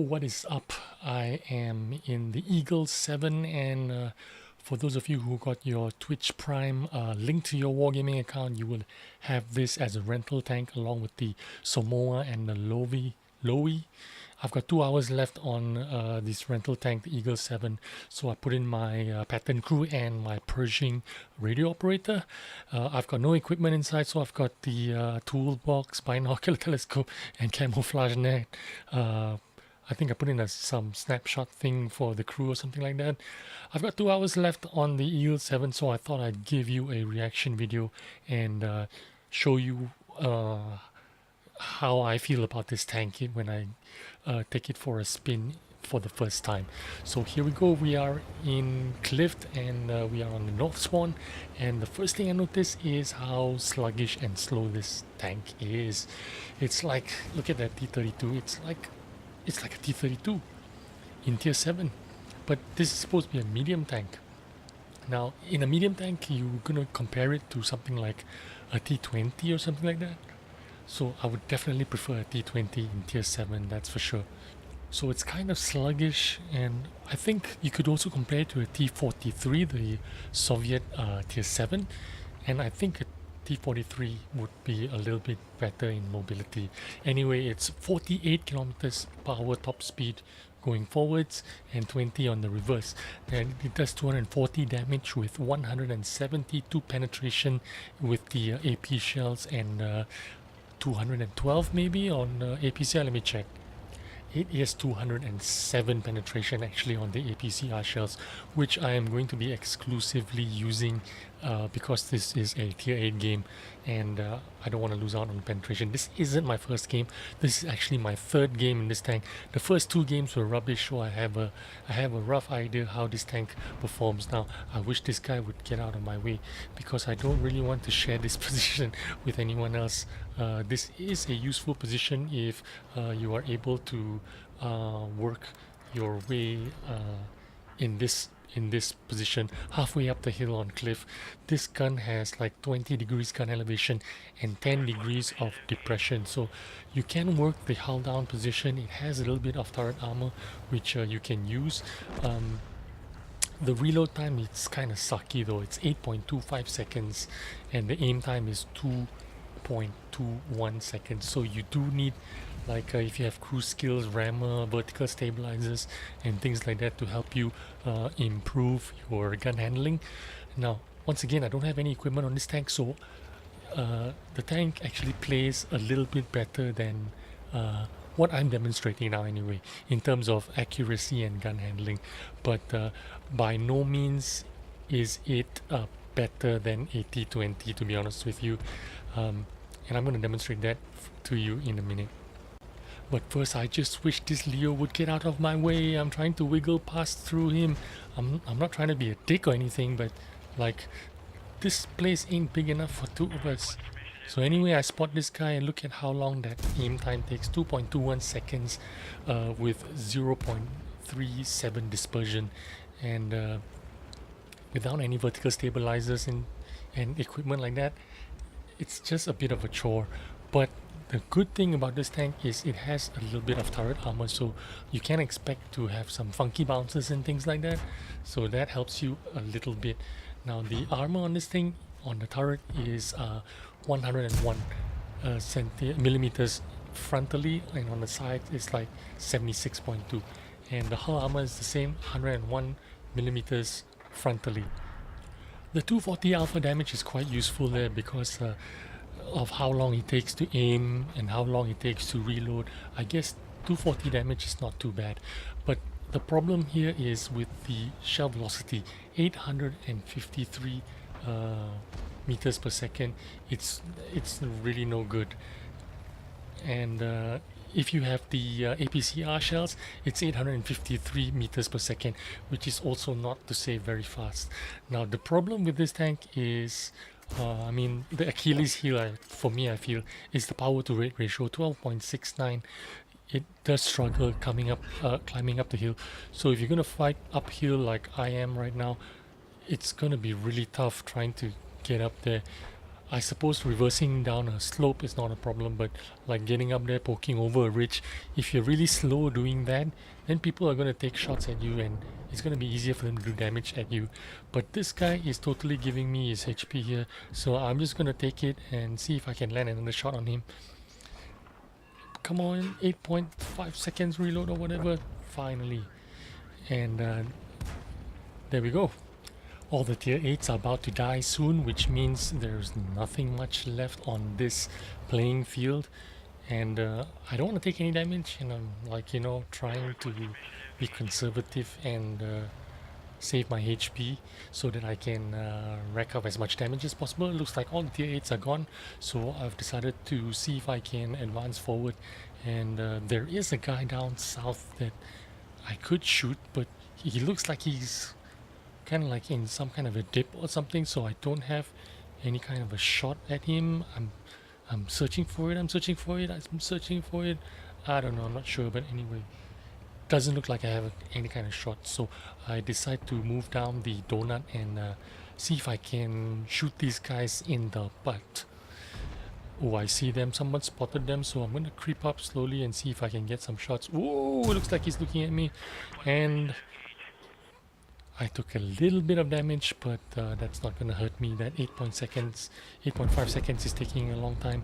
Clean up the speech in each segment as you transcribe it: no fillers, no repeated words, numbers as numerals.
what is up? I am in the Eagle 7, and for those of you who got your Twitch Prime link to your Wargaming account, you will have this as a rental tank along with the Samoa and the Lowy. I've got 2 hours left on this rental tank, the Eagle 7, so I put in my pattern crew and my Pershing radio operator. I've got no equipment inside, so I've got the toolbox, binocular telescope, and camouflage net. I think I put in some snapshot thing for the crew or something like that. I've got 2 hours left on the Eagle 7, so I thought I'd give you a reaction video and show you how I feel about this tank when I take it for a spin for the first time. So here we go. We are in Clift and we are on the North Swan, and the first thing I notice is how sluggish and slow this tank is. It's like, look at that T32. It's like a T32 in tier 7, but this is supposed to be a medium tank. Now in a medium tank you're gonna compare it to something like a T20 or something like that. So I would definitely prefer a T20 in tier 7, that's for sure. So it's kind of sluggish, and I think you could also compare it to a T43, the Soviet tier 7, and I think a T43 would be a little bit better in mobility. Anyway, it's 48 kilometers per hour top speed going forwards and 20 on the reverse, and it does 240 damage with 172 penetration with the AP shells and 212 maybe on APCR. Let me check. It is 207 penetration actually on the APCR shells, which I am going to be exclusively using because this is a tier 8 game, and I don't want to lose out on penetration. This isn't my first game. This is actually my third game in this tank. The first 2 games were rubbish, so I have a rough idea how this tank performs. Now I wish this guy would get out of my way because I don't really want to share this position with anyone else. This is a useful position if you are able to work your way in this position halfway up the hill on cliff. This gun has like 20 degrees gun elevation and 10 degrees of depression, so you can work the hull down position. It has a little bit of turret armor which you can use. The reload time is kind of sucky though. It's 8.25 seconds and the aim time is 2.21 seconds, so you do need if you have cruise skills, rammer, vertical stabilizers and things like that to help you improve your gun handling. Now once again, I don't have any equipment on this tank, so the tank actually plays a little bit better than what I'm demonstrating now anyway in terms of accuracy and gun handling, but by no means is it better than a T20, to be honest with you, and I'm going to demonstrate that to you in a minute. But first, I just wish this Leo would get out of my way. I'm trying to wiggle past through him. I'm not trying to be a dick or anything, but like, this place ain't big enough for 2 of us. So anyway, I spot this guy and look at how long that aim time takes. 2.21 seconds with 0.37 dispersion, and without any vertical stabilizers and equipment like that, it's just a bit of a chore. But the good thing about this tank is it has a little bit of turret armor, so you can expect to have some funky bounces and things like that, so that helps you a little bit. Now the armor on this thing, on the turret, is 101 millimeters frontally, and on the side it's like 76.2, and the hull armor is the same, 101 millimeters frontally. The 240 alpha damage is quite useful there because of how long it takes to aim and how long it takes to reload. I guess 240 damage is not too bad, but the problem here is with the shell velocity, 853 meters per second. It's really no good. And if you have the APCR shells, it's 853 meters per second, which is also not to say very fast. Now the problem with this tank is I mean, the Achilles heel for me, I feel, is the power to weight ratio, 12.69. It does struggle climbing up the hill. So if you're gonna fight uphill like I am right now, it's gonna be really tough trying to get up there. I suppose reversing down a slope is not a problem, but like getting up there, poking over a ridge, if you're really slow doing that, then people are going to take shots at you and it's going to be easier for them to do damage at you. But this guy is totally giving me his HP here, so I'm just going to take it and see if I can land another shot on him. Come on, 8.5 seconds reload or whatever, finally. And there we go. All the tier 8s are about to die soon, which means there's nothing much left on this playing field. And I don't want to take any damage, and I'm like, you know, trying to be conservative and save my HP so that I can rack up as much damage as possible. It looks like all the tier 8s are gone, so I've decided to see if I can advance forward. And there is a guy down south that I could shoot, but he looks like he's kind of like in some kind of a dip or something, so I don't have any kind of a shot at him. I'm searching for it, I'm searching for it, I'm searching for it. I don't know, I'm not sure, but anyway, doesn't look like I have any kind of shot, so I decide to move down the donut and see if I can shoot these guys in the butt. Oh, I see them, someone spotted them, so I'm gonna creep up slowly and see if I can get some shots. Oh, looks like he's looking at me, and I took a little bit of damage, but that's not gonna hurt me. That 8.5 seconds is taking a long time.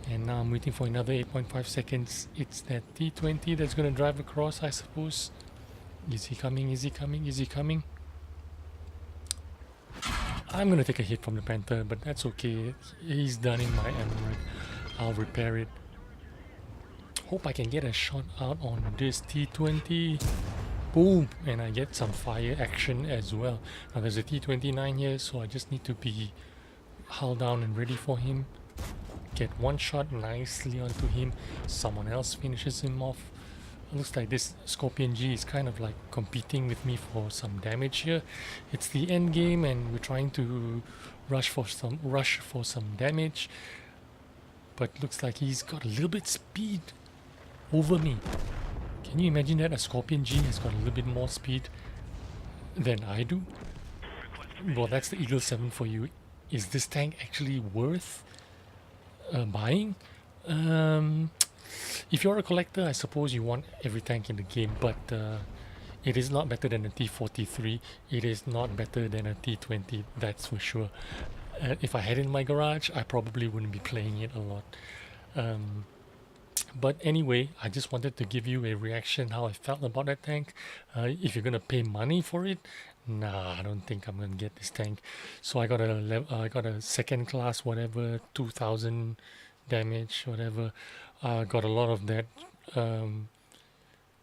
And now I'm waiting for another 8.5 seconds. It's that T20 that's gonna drive across, I suppose. Is he coming? Is he coming? Is he coming? I'm gonna take a hit from the Panther, but that's okay. He's done in my ammo. I'll repair it. Hope I can get a shot out on this T20. Boom! And I get some fire action as well. Now there's a T29 here, so I just need to be hull down and ready for him. Get one shot nicely onto him. Someone else finishes him off. It looks like this Scorpion G is kind of like competing with me for some damage here. It's the end game and we're trying to rush for some damage. But looks like he's got a little bit speed over me. Can you imagine that a Scorpion G has got a little bit more speed than I do? Well, that's the Eagle 7 for you. Is this tank actually worth buying? If you're a collector, I suppose you want every tank in the game, but it is not better than a T43. It is not better than a T20, that's for sure. If I had it in my garage, I probably wouldn't be playing it a lot. But anyway, I just wanted to give you a reaction how I felt about that tank. If you're gonna pay money for it, nah, I don't think I'm gonna get this tank. So I got a second class, whatever, 2000 damage, whatever. Got a lot of that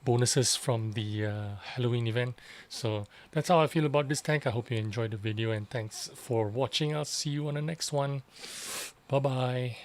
bonuses from the Halloween event. So that's how I feel about this tank. I hope you enjoyed the video and thanks for watching. I'll see you on the next one. Bye bye.